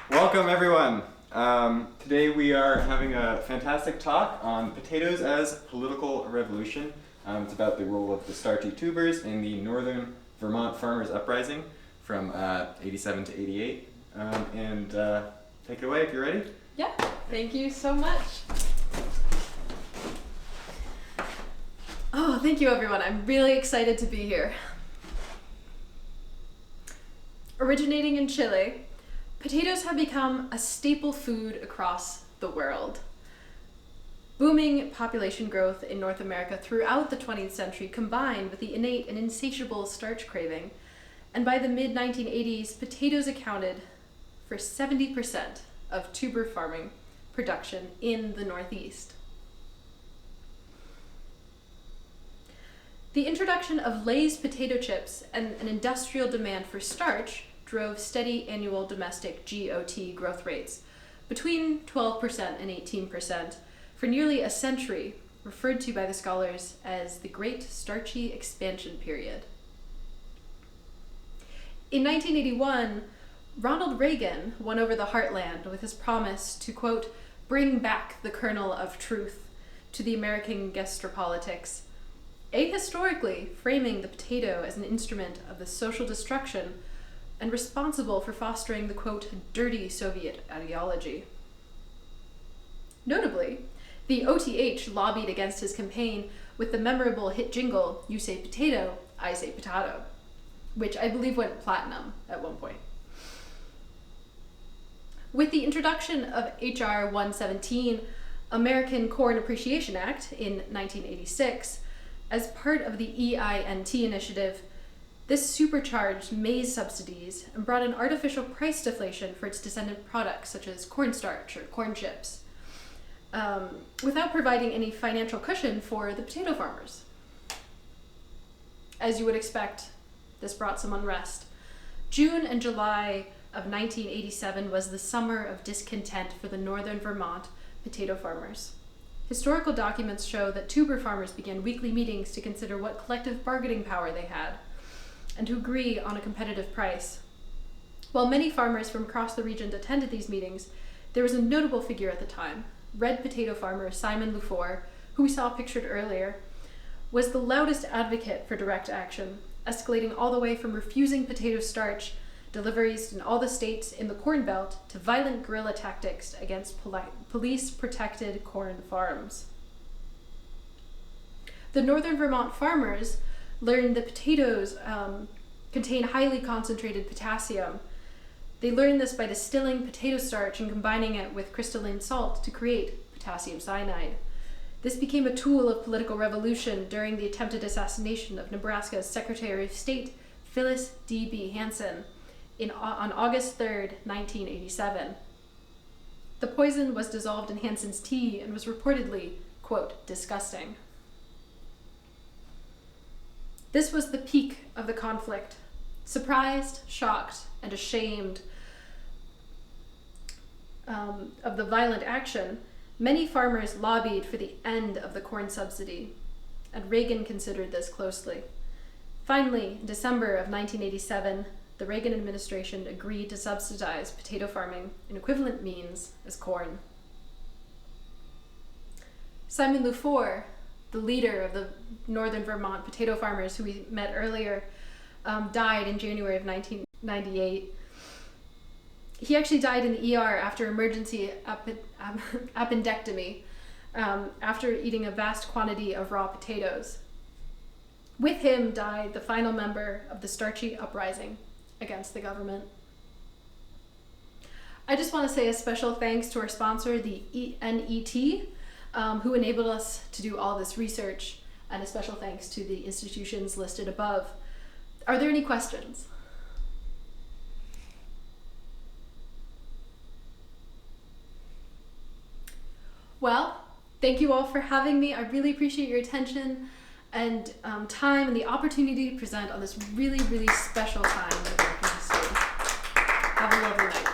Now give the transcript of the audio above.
Welcome everyone. Today we are having a fantastic talk on potatoes as political revolution. It's about the role of the starchy tubers in the Northern Vermont farmers' uprising from 87 to 88. Take it away if you're ready. Yeah, thank you so much. Oh, thank you everyone. I'm really excited to be here. Originating in Chile, potatoes have become a staple food across the world. Booming population growth in North America throughout the 20th century combined with the innate and insatiable starch craving, and by the mid-1980s, potatoes accounted for 70% of tuber farming production in the Northeast. The introduction of Lay's potato chips and an industrial demand for starch drove steady annual domestic GOT growth rates between 12% and 18% for nearly a century, referred to by the scholars as the Great Starchy Expansion Period. In 1981, Ronald Reagan won over the heartland with his promise to, quote, bring back the kernel of truth to the American gastropolitics, ahistorically framing the potato as an instrument of the social destruction and responsible for fostering the, quote, dirty Soviet ideology. Notably, the OTH lobbied against his campaign with the memorable hit jingle, You Say Potato, I Say Potato, which I believe went platinum at one point. With the introduction of H.R. 117, American Corn Appreciation Act in 1986, as part of the EINT initiative, this supercharged maize subsidies and brought an artificial price deflation for its descendant products such as cornstarch or corn chips, without providing any financial cushion for the potato farmers. As you would expect, this brought some unrest. June and July of 1987 was the summer of discontent for the Northern Vermont potato farmers. Historical documents show that tuber farmers began weekly meetings to consider what collective bargaining power they had and to agree on a competitive price. While many farmers from across the region attended these meetings, there was a notable figure at the time. Red potato farmer Simon Lufour, who we saw pictured earlier, was the loudest advocate for direct action, escalating all the way from refusing potato starch deliveries in all the states in the Corn Belt to violent guerrilla tactics against police-protected corn farms. The Northern Vermont farmers learned that potatoes contain highly concentrated potassium. They learned this by distilling potato starch and combining it with crystalline salt to create potassium cyanide. This became a tool of political revolution during the attempted assassination of Nebraska's Secretary of State, Phyllis D.B. Hansen, on August 3rd, 1987. The poison was dissolved in Hansen's tea and was reportedly, quote, disgusting. This was the peak of the conflict. Surprised, shocked, and ashamed of the violent action, many farmers lobbied for the end of the corn subsidy, and Reagan considered this closely. Finally, in December of 1987, the Reagan administration agreed to subsidize potato farming in equivalent means as corn. Simon Lufour, the leader of the Northern Vermont potato farmers who we met earlier, died in January of 1998. He actually died in the ER after emergency appendectomy after eating a vast quantity of raw potatoes. With him died the final member of the starchy uprising against the government. I just want to say a special thanks to our sponsor, the NET, who enabled us to do all this research, and a special thanks to the institutions listed above. Are there any questions? Well, thank you all for having me. I really appreciate your attention and time and the opportunity to present on this really, really special time in American history. Have a lovely night.